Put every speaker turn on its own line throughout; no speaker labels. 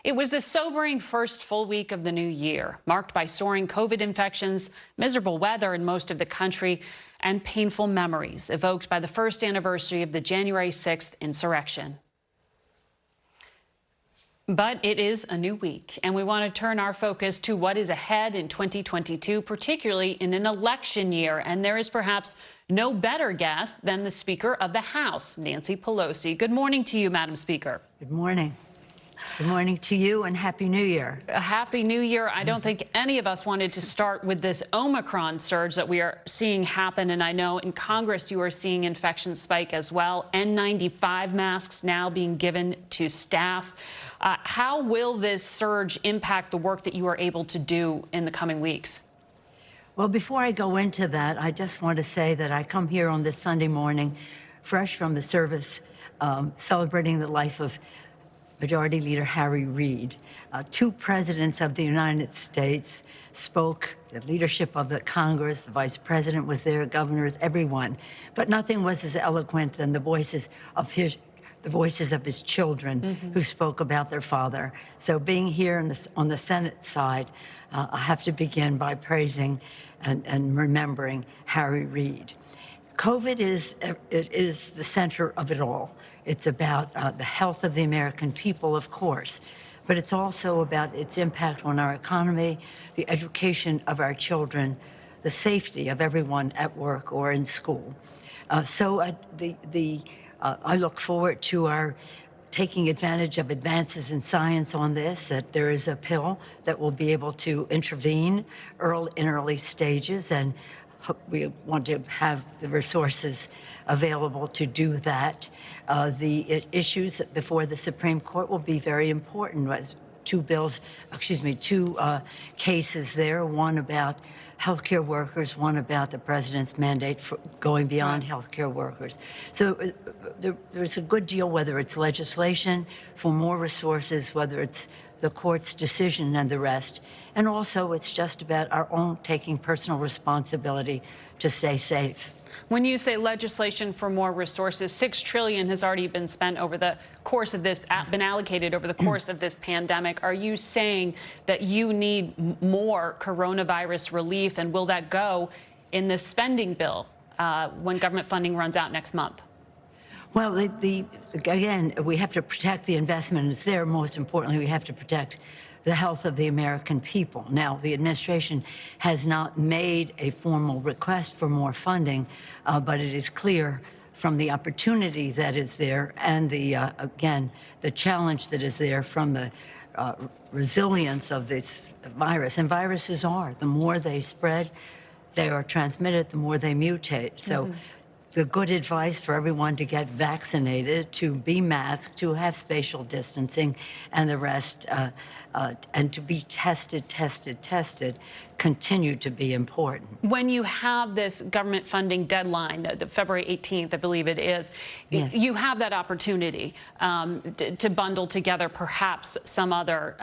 It was a sobering first full week of the new year, marked by soaring COVID infections, miserable weather in most of the country, and painful memories evoked by the first anniversary of the January 6th insurrection. But it is a new week, and we want to turn our focus to what is ahead in 2022, particularly in an election year. And there is perhaps no better guest than the Speaker of the House, Nancy Pelosi. Good morning to you, Madam Speaker.
Good morning. Good morning to you, and Happy New Year.
A Happy New Year. I don't think any of us wanted to start with this Omicron surge that we are seeing happen. And I know in Congress you are seeing infection spike as well. N95 masks now being given to staff. How will this surge impact the work that you are able to do in the coming weeks?
Well, before I go into that, I just want to say that I come here on this Sunday morning, fresh from the service, celebrating the life of Majority Leader Harry Reid. Two presidents of the United States spoke, the leadership of the Congress, the vice president was there, governors, everyone. But nothing was as eloquent than the voices of his children who spoke about their father. So being here on the Senate side, I have to begin by praising and remembering Harry Reid. COVID is the center of it all. It's about the health of the American people, of course, but it's also about its impact on our economy, the education of our children, the safety of everyone at work or in school. I look forward to our taking advantage of advances in science on this, that there is a pill that will be able to intervene in early stages, and we want to have the resources available to do that. The issues before the Supreme Court will be very important. Two cases there, one about healthcare workers, one about the president's mandate for going beyond healthcare workers. So there's a good deal, whether it's legislation for more resources, whether it's the court's decision and the rest. And also it's just about our own taking personal responsibility to stay safe.
When you say legislation for more resources, $6 trillion has already been spent over the course of this, been allocated over the course of this pandemic. Are you saying that you need more coronavirus relief, and will that go in the spending bill when government funding runs out next month?
Well, again, we have to protect the investment. It's there. Most importantly, we have to protect the health of the American people. Now, the administration has not made a formal request for more funding, but it is clear from the opportunity that is there and again, the challenge that is there from the resilience of this virus. And viruses the more they spread, they are transmitted, the more they mutate. So the good advice for everyone to get vaccinated, to be masked, to have spatial distancing, and the rest, and to be tested, continue to be important.
When you have this government funding deadline, the February 18th, I believe it is, you have that opportunity to bundle together perhaps some other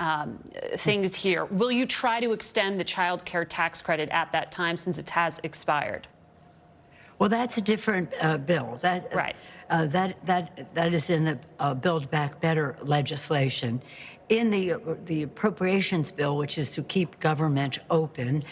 things here. Will you try to extend the child care tax credit at that time, since it has expired?
Well, that's a different bill. That is in the Build Back Better legislation. In the appropriations bill, which is to keep government open,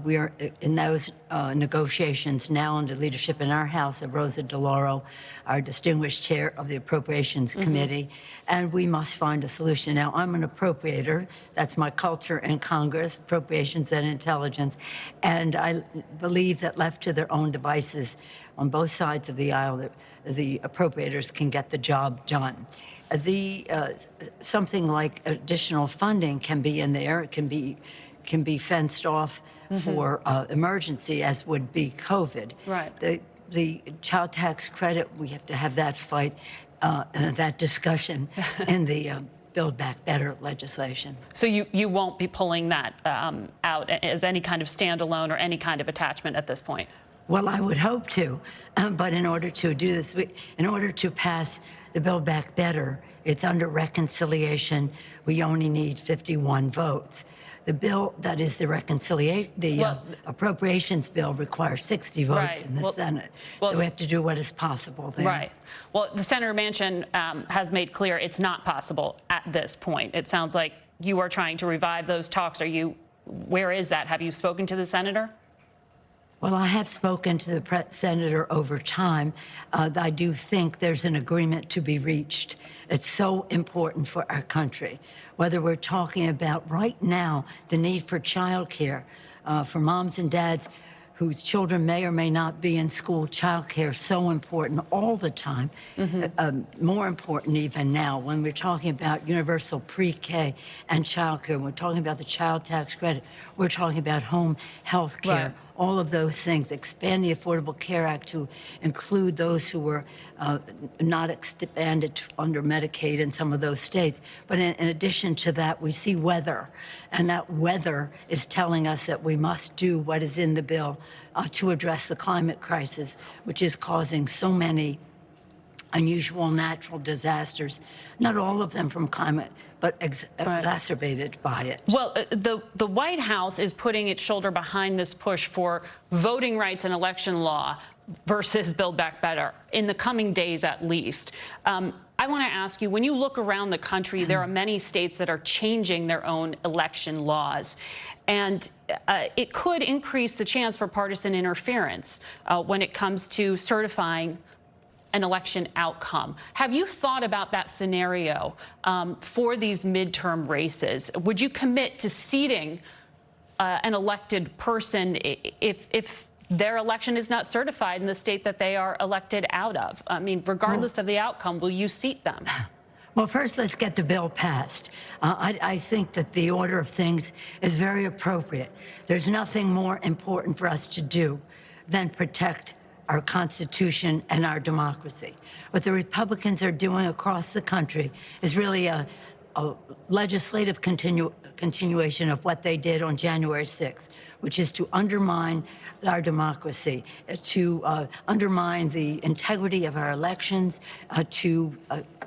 we are in those negotiations now under leadership in our House of Rosa DeLauro, our distinguished chair of the Appropriations Committee, and we must find a solution. Now, I'm an appropriator. That's my culture in Congress, appropriations and intelligence, and I believe that left to their own devices on both sides of the aisle, the appropriators can get the job done. Something like additional funding can be in there. It can be fenced off for emergency, as would be COVID.
Right.
The child tax credit, we have to have that fight, that discussion in the Build Back Better legislation.
So you won't be pulling that out as any kind of standalone or any kind of attachment at this point?
Well, I would hope to, but in order to do this, in order to pass the Build Back Better, it's under reconciliation. We only need 51 votes. The bill that is the reconciliation, appropriations bill requires 60 votes
Right.
in the Senate.
well,
So we have to do what is possible there.
Right. Well, Senator Manchin has made clear it's not possible at this point. It sounds like you are trying to revive those talks. Where is that? Have you spoken to the senator?
Well, I have spoken to the senator over time. I do think there's an agreement to be reached. It's so important for our country, whether we're talking about right now the need for childcare for moms and dads whose children may or may not be in school. Childcare is so important all the time, more important even now when we're talking about universal pre-K and childcare. We're talking about the child tax credit. We're talking about home health care.
Right.
All of those things, expand the Affordable Care Act to include those who were not expanded under Medicaid in some of those states. But in addition to that, we see weather, and that weather is telling us that we must do what is in the bill to address the climate crisis, which is causing so many unusual natural disasters, not all of them from climate, but exacerbated by it.
Well, the White House is putting its shoulder behind this push for voting rights and election law versus Build Back Better in the coming days at least. I want to ask you, when you look around the country, there are many states that are changing their own election laws. And it could increase the chance for partisan interference when it comes to certifying an election outcome. Have you thought about that scenario for these midterm races? Would you commit to seating an elected person if their election is not certified in the state that they are elected out of? I mean, regardless of the outcome, will you seat them?
Well, first, let's get the bill passed. I think that the order of things is very appropriate. There's nothing more important for us to do than protect our Constitution and our democracy. What the Republicans are doing across the country is really a legislative continuation of what they did on January 6th, which is to undermine our democracy, to undermine the integrity of our elections, to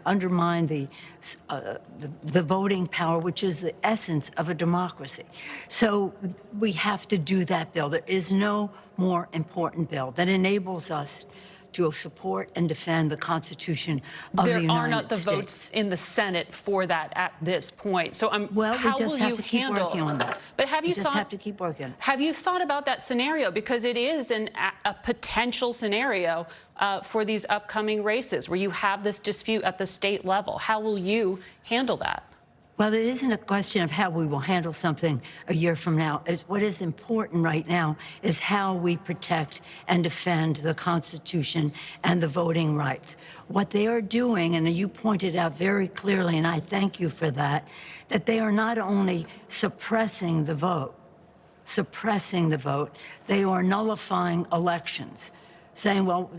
undermine the voting power, which is the essence of a democracy. So we have to do that bill. There is no more important bill that enables us to support and defend the Constitution of the United States.
There are not the votes in the Senate for that at this point. So
well, we just have to keep working on that.
But have you
just have to keep working.
Have you thought about that scenario? Because it is a potential scenario for these upcoming races where you have this dispute at the state level. How will you handle that?
Well, it isn't a question of how we will handle something a year from now. What is important right now is how we protect and defend the Constitution and the voting rights. What they are doing, and you pointed out very clearly, and I thank you for that, that they are not only suppressing the vote, they are nullifying elections, saying, well,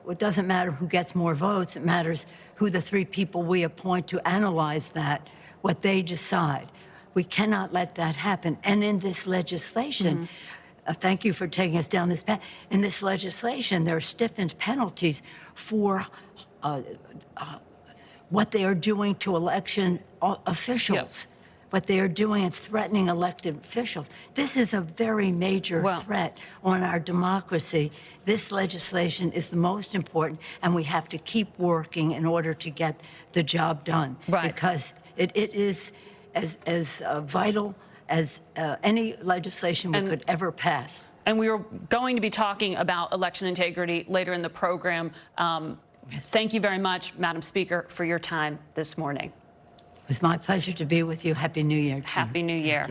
it doesn't matter who gets more votes, it matters who the three people we appoint to analyze that, what they decide. We cannot let that happen. And in this legislation, thank you for taking us down this path. In this legislation, there are stiffened penalties for what they are doing to election officials, what they are doing and threatening elected officials. This is a very major threat on our democracy. This legislation is the most important, and we have to keep working in order to get the job done. Because it is as vital as any legislation we could ever pass.
And we are going to be talking about election integrity later in the program. Thank you very much, Madam Speaker, for your time this morning.
It was my pleasure to be with you. Happy New Year to you.
Happy New Year.